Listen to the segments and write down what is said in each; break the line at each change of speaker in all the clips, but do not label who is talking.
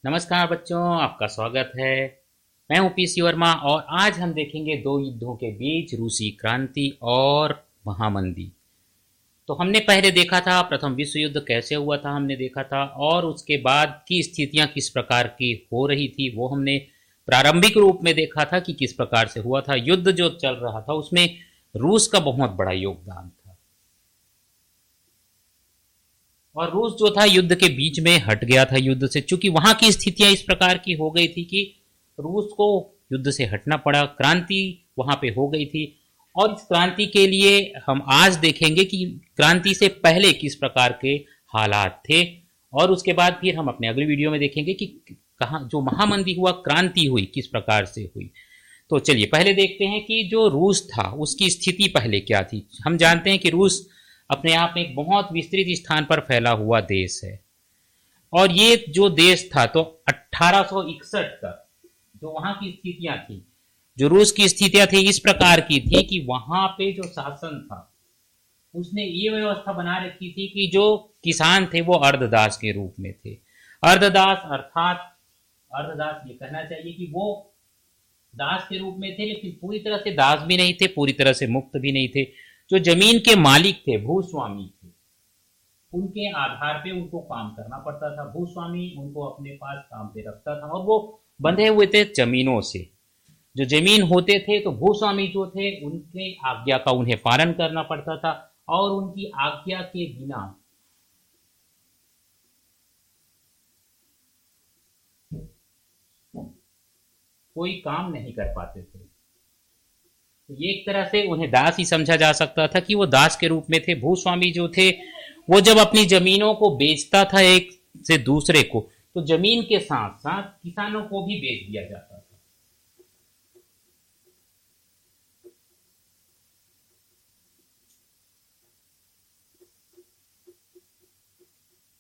नमस्कार बच्चों, आपका स्वागत है। मैं हूं पीसी वर्मा और आज हम देखेंगे दो युद्धों के बीच रूसी क्रांति और महामंदी। तो हमने पहले देखा था प्रथम विश्व युद्ध कैसे हुआ था, हमने देखा था, और उसके बाद की स्थितियां किस प्रकार की हो रही थी वो हमने प्रारंभिक रूप में देखा था कि किस प्रकार से हुआ था। युद्ध जो चल रहा था उसमें रूस का बहुत बड़ा योगदान था और रूस जो था युद्ध के बीच में हट गया था युद्ध से, चूंकि वहां की स्थितियां इस प्रकार की हो गई थी कि रूस को युद्ध से हटना पड़ा। क्रांति वहां पे हो गई थी और इस क्रांति के लिए हम आज देखेंगे कि क्रांति से पहले किस प्रकार के हालात थे और उसके बाद फिर हम अपने अगली वीडियो में देखेंगे कि कहाँ जो महामंदी हुआ, क्रांति हुई, किस प्रकार से हुई। तो चलिए पहले देखते हैं कि जो रूस था उसकी स्थिति पहले क्या थी। हम जानते हैं कि रूस अपने आप में एक बहुत विस्तृत स्थान पर फैला हुआ देश है और ये जो देश था तो 1861 तक जो वहां की स्थितियां थी, जो रूस की स्थितियां थी, इस प्रकार की थी कि वहां पे जो शासन था उसने ये व्यवस्था बना रखी थी कि जो किसान थे वो अर्धदास के रूप में थे। अर्धदास अर्थात अर्धदास ये कहना चाहिए कि वो दास के रूप में थे, लेकिन पूरी तरह से दास भी नहीं थे, पूरी तरह से मुक्त भी नहीं थे। जो जमीन के मालिक थे, भूस्वामी थे, उनके आधार पे उनको काम करना पड़ता था। भूस्वामी उनको अपने पास काम पे रखता था और वो बंधे हुए थे जमीनों से। जो जमीन होते थे तो भूस्वामी जो थे उनके आज्ञा का उन्हें पालन करना पड़ता था और उनकी आज्ञा के बिना कोई काम नहीं कर पाते थे। तो ये एक तरह से उन्हें दास ही समझा जा सकता था कि वो दास के रूप में थे। भूस्वामी जो थे वो जब अपनी जमीनों को बेचता था एक से दूसरे को, तो जमीन के साथ साथ किसानों को भी बेच दिया जाता था।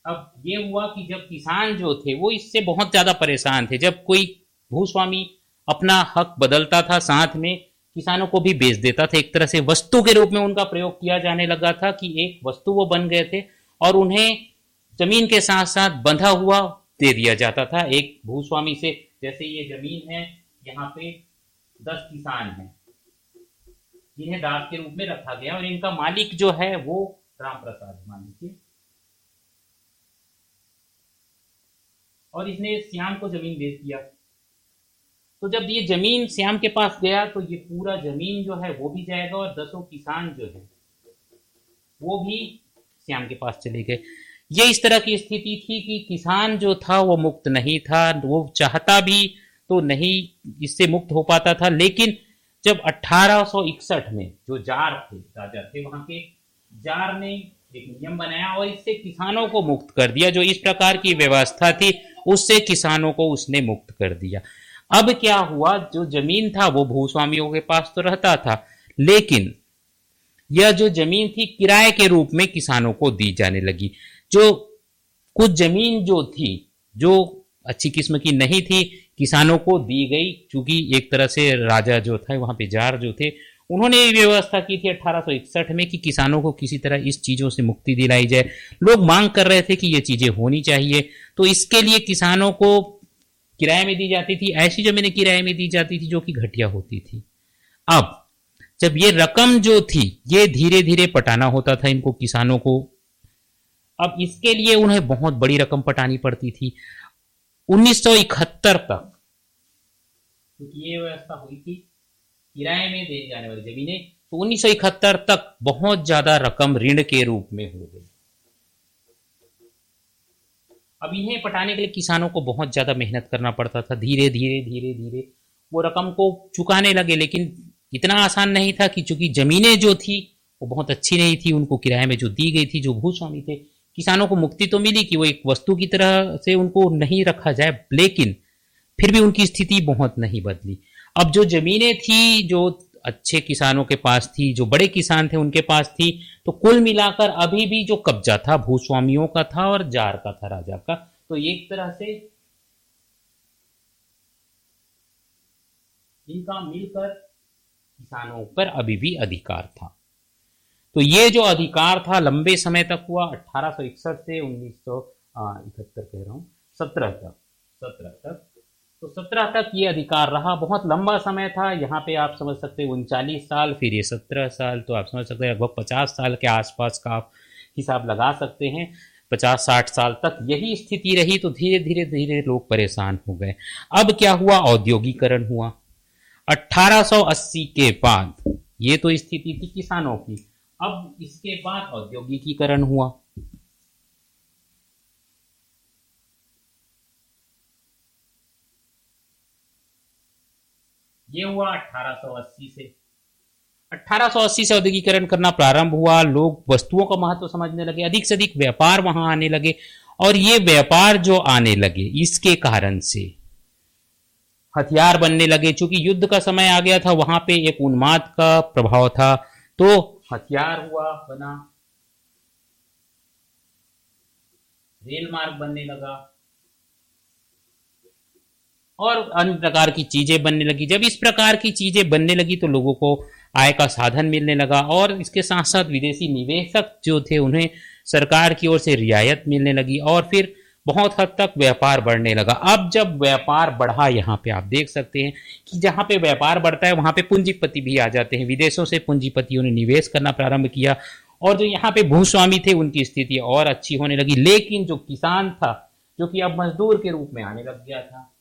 अब ये हुआ कि जब किसान जो थे वो इससे बहुत ज्यादा परेशान थे। जब कोई भूस्वामी अपना हक बदलता था, साथ में किसानों को भी बेच देता था। एक तरह से वस्तु के रूप में उनका प्रयोग किया जाने लगा था कि एक वस्तु वो बन गए थे और उन्हें जमीन के साथ साथ बंधा हुआ दे दिया जाता था एक भूस्वामी से। जैसे ये जमीन है, यहाँ पे 10 किसान हैं जिन्हें दास के रूप में रखा गया और इनका मालिक जो है वो राम प्रसाद मान लीजिए, और इसने श्याम को जमीन बेच दिया। तो जब ये जमीन श्याम के पास गया तो ये पूरा जमीन जो है वो भी जाएगा और 10 किसान जो है वो भी श्याम के पास चले गए। ये इस तरह की स्थिति थी कि किसान जो था वो मुक्त नहीं था, वो चाहता भी तो नहीं इससे मुक्त हो पाता था। लेकिन जब 1861 में जो जार थे, राजा थे वहां के, जार ने एक नियम बनाया और इससे किसानों को मुक्त कर दिया। जो इस प्रकार की व्यवस्था थी उससे किसानों को उसने मुक्त कर दिया। अब क्या हुआ, जो जमीन था वो भूस्वामियों के पास तो रहता था, लेकिन यह जो जमीन थी किराए के रूप में किसानों को दी जाने लगी। जो कुछ जमीन जो थी जो अच्छी किस्म की नहीं थी किसानों को दी गई, क्योंकि एक तरह से राजा जो था वहां पे जार जो थे उन्होंने ये व्यवस्था की थी 1861 में कि किसानों को किसी तरह इस चीजों से मुक्ति दिलाई जाए। लोग मांग कर रहे थे कि ये चीजें होनी चाहिए, तो इसके लिए किसानों को किराए में दी जाती थी। ऐसी जमीनें किराए में दी जाती थी जो कि घटिया होती थी। अब जब ये रकम जो थी ये धीरे धीरे पटाना होता था इनको, किसानों को। अब इसके लिए उन्हें बहुत बड़ी रकम पटानी पड़ती थी। 1971 तक क्योंकि ये व्यवस्था हुई थी किराए में दी जाने वाली जमीनें, तो 1971 तक बहुत ज्यादा रकम ऋण के रूप में हो गई। अब इन्हें पटाने के लिए किसानों को बहुत ज्यादा मेहनत करना पड़ता था। धीरे धीरे धीरे धीरे वो रकम को चुकाने लगे, लेकिन इतना आसान नहीं था कि चूंकि जमीनें जो थी वो बहुत अच्छी नहीं थी, उनको किराए में जो दी गई थी, जो भूस्वामी थे, किसानों को मुक्ति तो मिली कि वो एक वस्तु की तरह से उनको नहीं रखा जाए, लेकिन फिर भी उनकी स्थिति बहुत नहीं बदली। अब जो जमीनें थी जो अच्छे किसानों के पास थी, जो बड़े किसान थे उनके पास थी, तो कुल मिलाकर अभी भी जो कब्जा था भूस्वामियों का था और जार का था, राजा का। तो एक तरह से इनका मिलकर किसानों पर अभी भी अधिकार था। तो ये जो अधिकार था लंबे समय तक हुआ, 1861 से 1971 कह रहा हूं 17 तक। 17 तक। तो 17 तक ये अधिकार रहा, बहुत लंबा समय था। यहाँ पे आप समझ सकते हैं 39 साल, फिर ये 17 साल, तो आप समझ सकते हैं लगभग 50 साल के आसपास का आप हिसाब लगा सकते हैं। 50-60 साल तक यही स्थिति रही, तो धीरे धीरे धीरे लोग परेशान हो गए। अब क्या हुआ, औद्योगिकरण हुआ 1880 के बाद। ये तो स्थिति थी किसानों की। अब इसके बाद औद्योगिकीकरण हुआ। ये हुआ 1880 से। 1880 से औद्योगिकरण करना प्रारंभ हुआ, लोग वस्तुओं का महत्व समझने लगे, अधिक से अधिक व्यापार वहां आने लगे। और ये व्यापार जो आने लगे, इसके कारण से हथियार बनने लगे। चूंकि युद्ध का समय आ गया था, वहां पे एक उन्माद का प्रभाव था, तो हथियार हुआ बना, रेल मार्ग बनने लगा और अन्य प्रकार की चीजें बनने लगी। जब इस प्रकार की चीजें बनने लगी तो लोगों को आय का साधन मिलने लगा, और इसके साथ साथ विदेशी निवेशक जो थे उन्हें सरकार की ओर से रियायत मिलने लगी, और फिर बहुत हद तक व्यापार बढ़ने लगा। अब जब व्यापार बढ़ा, यहाँ पे आप देख सकते हैं कि जहाँ पे व्यापार बढ़ता है वहां पे पूंजीपति भी आ जाते हैं। विदेशों से पूंजीपतियों ने निवेश करना प्रारंभ किया, और जो यहाँ पे भूस्वामी थे उनकी स्थिति और अच्छी होने लगी। लेकिन जो किसान था, जो कि अब मजदूर के रूप में आने लग गया था,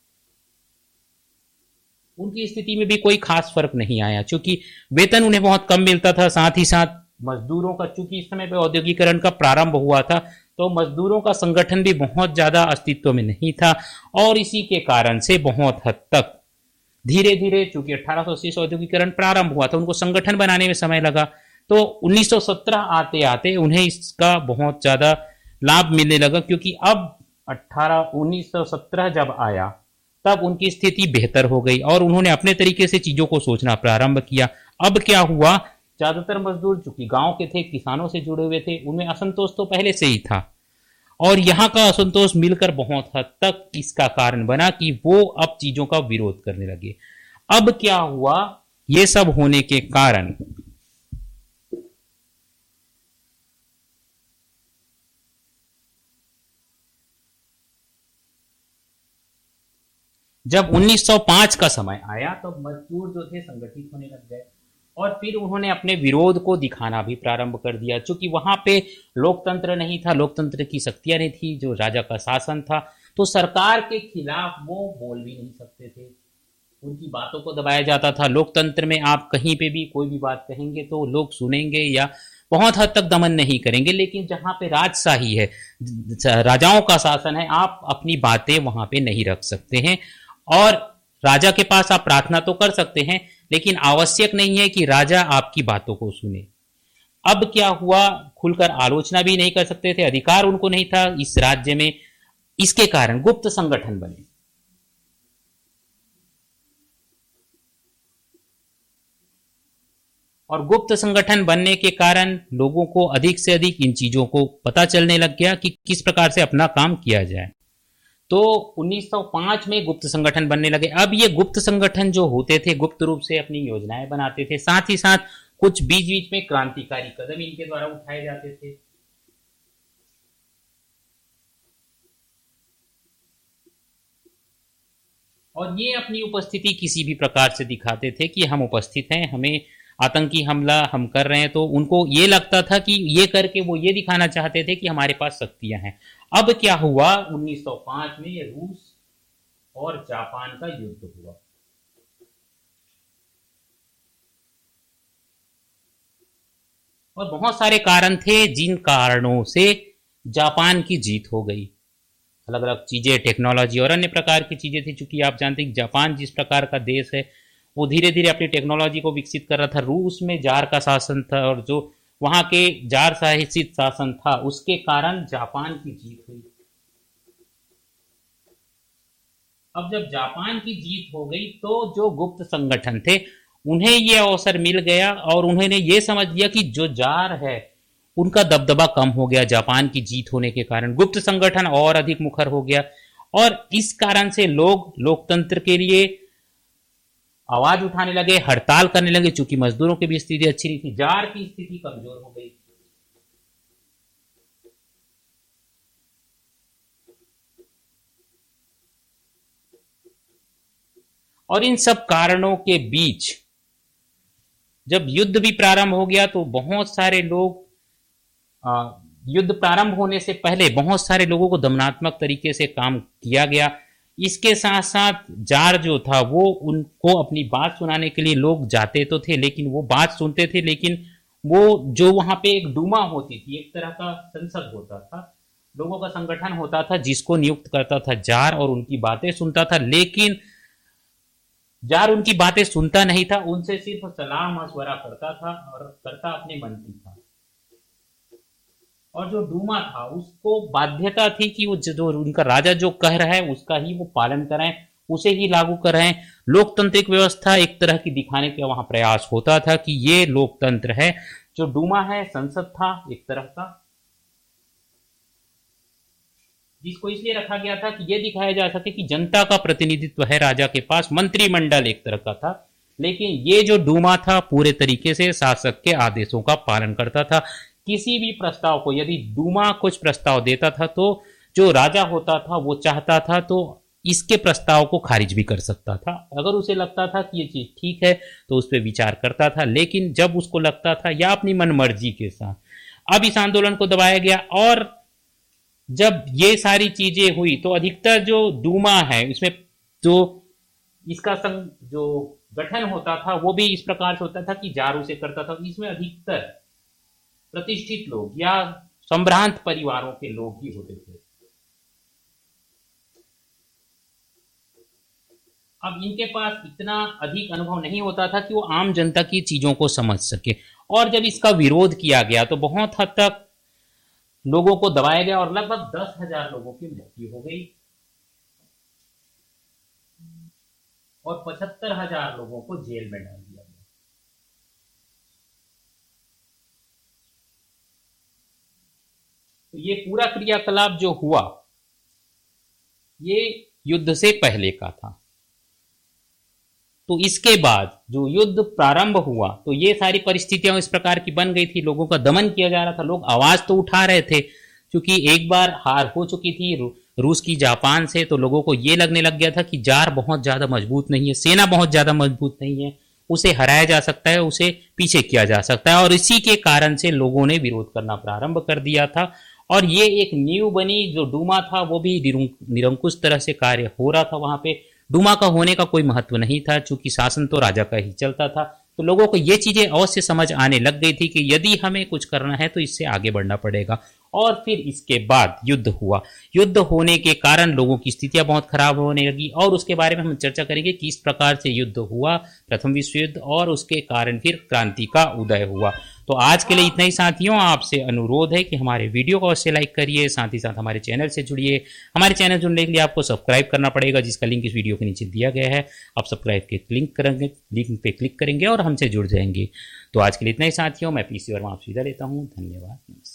उनकी स्थिति में भी कोई खास फर्क नहीं आया, क्योंकि वेतन उन्हें बहुत कम मिलता था। साथ ही साथ मजदूरों का, चूंकि इस समय पे औद्योगिकरण का प्रारंभ हुआ था, तो मजदूरों का संगठन भी बहुत ज्यादा अस्तित्व में नहीं था, और इसी के कारण से बहुत हद तक धीरे धीरे, चूंकि 1880 से औद्योगिकरण प्रारंभ हुआ था, उनको संगठन बनाने में समय लगा। तो 1917 आते आते उन्हें इसका बहुत ज्यादा लाभ मिलने लगा, क्योंकि अब 1917 जब आया तब उनकी स्थिति बेहतर हो गई, और उन्होंने अपने तरीके से चीजों को सोचना प्रारंभ किया। अब क्या हुआ, ज्यादातर मजदूर चूंकि गांव के थे, किसानों से जुड़े हुए थे, उनमें असंतोष तो पहले से ही था, और यहाँ का असंतोष मिलकर बहुत हद तक इसका कारण बना कि वो अब चीजों का विरोध करने लगे। अब क्या हुआ, ये सब होने के कारण जब 1905 का समय आया तो मजदूर जो थे संगठित होने लग गए, और फिर उन्होंने अपने विरोध को दिखाना भी प्रारंभ कर दिया। चूंकि वहां पे लोकतंत्र नहीं था, लोकतंत्र की शक्तियां नहीं थी, जो राजा का शासन था, तो सरकार के खिलाफ वो बोल भी नहीं सकते थे, उनकी बातों को दबाया जाता था। लोकतंत्र में आप कहीं पे भी कोई भी बात कहेंगे तो लोग सुनेंगे या बहुत हद तक दमन नहीं करेंगे। लेकिन जहां पे राजशाही है, राजाओं का शासन है, आप अपनी बातें वहां पे नहीं रख सकते हैं, और राजा के पास आप प्रार्थना तो कर सकते हैं, लेकिन आवश्यक नहीं है कि राजा आपकी बातों को सुने। अब क्या हुआ, खुलकर आलोचना भी नहीं कर सकते थे, अधिकार उनको नहीं था इस राज्य में। इसके कारण गुप्त संगठन बने, और गुप्त संगठन बनने के कारण लोगों को अधिक से अधिक इन चीजों को पता चलने लग गया कि किस प्रकार से अपना काम किया जाए। तो 1905 में गुप्त संगठन बनने लगे। अब ये गुप्त संगठन जो होते थे, गुप्त रूप से अपनी योजनाएं बनाते थे, साथ ही साथ कुछ बीच बीच में क्रांतिकारी कदम इनके द्वारा उठाए जाते थे। और ये अपनी उपस्थिति किसी भी प्रकार से दिखाते थे कि हम उपस्थित हैं, हमें आतंकी हमला हम कर रहे हैं, तो उनको ये लगता था कि ये करके वो ये दिखाना चाहते थे कि हमारे पास शक्तियां हैं। अब क्या हुआ, 1905 में रूस और जापान का युद्ध हुआ, और बहुत सारे कारण थे जिन कारणों से जापान की जीत हो गई। अलग अलग चीजें, टेक्नोलॉजी और अन्य प्रकार की चीजें थी। चूंकि आप जानते हैं कि जापान जिस प्रकार का देश है, वो धीरे धीरे अपनी टेक्नोलॉजी को विकसित कर रहा था। रूस में जार का शासन था, और जो वहां के जार शासित शासन था, उसके कारण जापान की जीत हुई। अब जब जापान की जीत हो गई तो जो गुप्त संगठन थे उन्हें ये अवसर मिल गया, और उन्होंने ये समझ लिया कि जो जार है उनका दबदबा कम हो गया। जापान की जीत होने के कारण गुप्त संगठन और अधिक मुखर हो गया, और इस कारण से लोग लोकतंत्र के लिए आवाज उठाने लगे, हड़ताल करने लगे। चूंकि मजदूरों की भी स्थिति अच्छी नहीं थी, जार की स्थिति कमजोर हो गई। और इन सब कारणों के बीच जब युद्ध भी प्रारंभ हो गया तो बहुत सारे लोग युद्ध प्रारंभ होने से पहले बहुत सारे लोगों को दमनात्मक तरीके से काम किया गया। इसके साथ साथ जार जो था वो उनको अपनी बात सुनाने के लिए लोग जाते तो थे, लेकिन वो बात सुनते थे, लेकिन वो जो वहां पे एक डूमा होती थी, एक तरह का संसद होता था, लोगों का संगठन होता था जिसको नियुक्त करता था जार और उनकी बातें सुनता था। लेकिन जार उनकी बातें सुनता नहीं था, उनसे सिर्फ सलाह मशवरा करता था और करता अपने मन की था। और जो डूमा था उसको बाध्यता थी कि वो जो उनका राजा जो कह रहा है उसका ही वो पालन करें, उसे ही लागू करें। लोकतांत्रिक व्यवस्था एक तरह की दिखाने का वहां प्रयास होता था कि ये लोकतंत्र है। जो डूमा है संसद था एक तरह का, जिसको इसलिए रखा गया था कि ये दिखाया जा सके कि जनता का प्रतिनिधित्व है राजा के पास, मंत्रिमंडल एक तरह का था। लेकिन ये जो डूमा था पूरे तरीके से शासक के आदेशों का पालन करता था। किसी भी प्रस्ताव को यदि डूमा कुछ प्रस्ताव देता था तो जो राजा होता था वो चाहता था तो इसके प्रस्ताव को खारिज भी कर सकता था। अगर उसे लगता था कि ये चीज ठीक है तो उस पर विचार करता था, लेकिन जब उसको लगता था या अपनी मनमर्जी के साथ। अब इस आंदोलन को दबाया गया और जब ये सारी चीजें हुई तो अधिकतर जो डूमा है इसमें जो इसका जो गठन होता था वो भी इस प्रकार से होता था कि जार उसे करता था। इसमें अधिकतर प्रतिष्ठित लोग या संभ्रांत परिवारों के लोग ही होते थे। अब इनके पास इतना अधिक अनुभव नहीं होता था कि वो आम जनता की चीजों को समझ सके। और जब इसका विरोध किया गया तो बहुत हद तक लोगों को दबाया गया और लगभग 10,000 लोगों की मृत्यु हो गई और 75,000 लोगों को जेल में डाल दिया गया। तो ये पूरा क्रियाकलाप जो हुआ ये युद्ध से पहले का था। तो इसके बाद जो युद्ध प्रारंभ हुआ तो ये सारी परिस्थितियां इस प्रकार की बन गई थी, लोगों का दमन किया जा रहा था, लोग आवाज तो उठा रहे थे क्योंकि एक बार हार हो चुकी थी रूस की जापान से। तो लोगों को ये लगने लग गया था कि जार बहुत ज्यादा मजबूत नहीं है, सेना बहुत ज्यादा मजबूत नहीं है, उसे हराया जा सकता है, उसे पीछे किया जा सकता है। और इसी के कारण से लोगों ने विरोध करना प्रारंभ कर दिया था और ये एक नींव बनी। जो डूमा था वो भी निरंकुश तरह से कार्य हो रहा था वहां पे। डूमा का होने का कोई महत्व नहीं था क्योंकि शासन तो राजा का ही चलता था। तो लोगों को ये चीजें अवश्य समझ आने लग गई थी कि यदि हमें कुछ करना है तो इससे आगे बढ़ना पड़ेगा। और फिर इसके बाद युद्ध हुआ। युद्ध होने के कारण लोगों की स्थितियां बहुत खराब होने लगी और उसके बारे में हम चर्चा करेंगे कि इस प्रकार से युद्ध हुआ, प्रथम विश्व युद्ध, और उसके कारण फिर क्रांति का उदय हुआ। तो आज के लिए इतना ही साथियों। आपसे अनुरोध है कि हमारे वीडियो को अवश्य लाइक करिए, साथ ही साथ हमारे चैनल से जुड़िए। हमारे चैनल जुड़ने के लिए आपको सब्सक्राइब करना पड़ेगा जिसका लिंक इस वीडियो के नीचे दिया गया है। आप सब्सक्राइब के लिंक पे क्लिक करेंगे और हमसे जुड़ जाएंगे। तो आज के लिए इतना ही साथियों। मैं पीसी वर्मा आपसे विदा लेता हूँ। धन्यवाद, नमस्कार।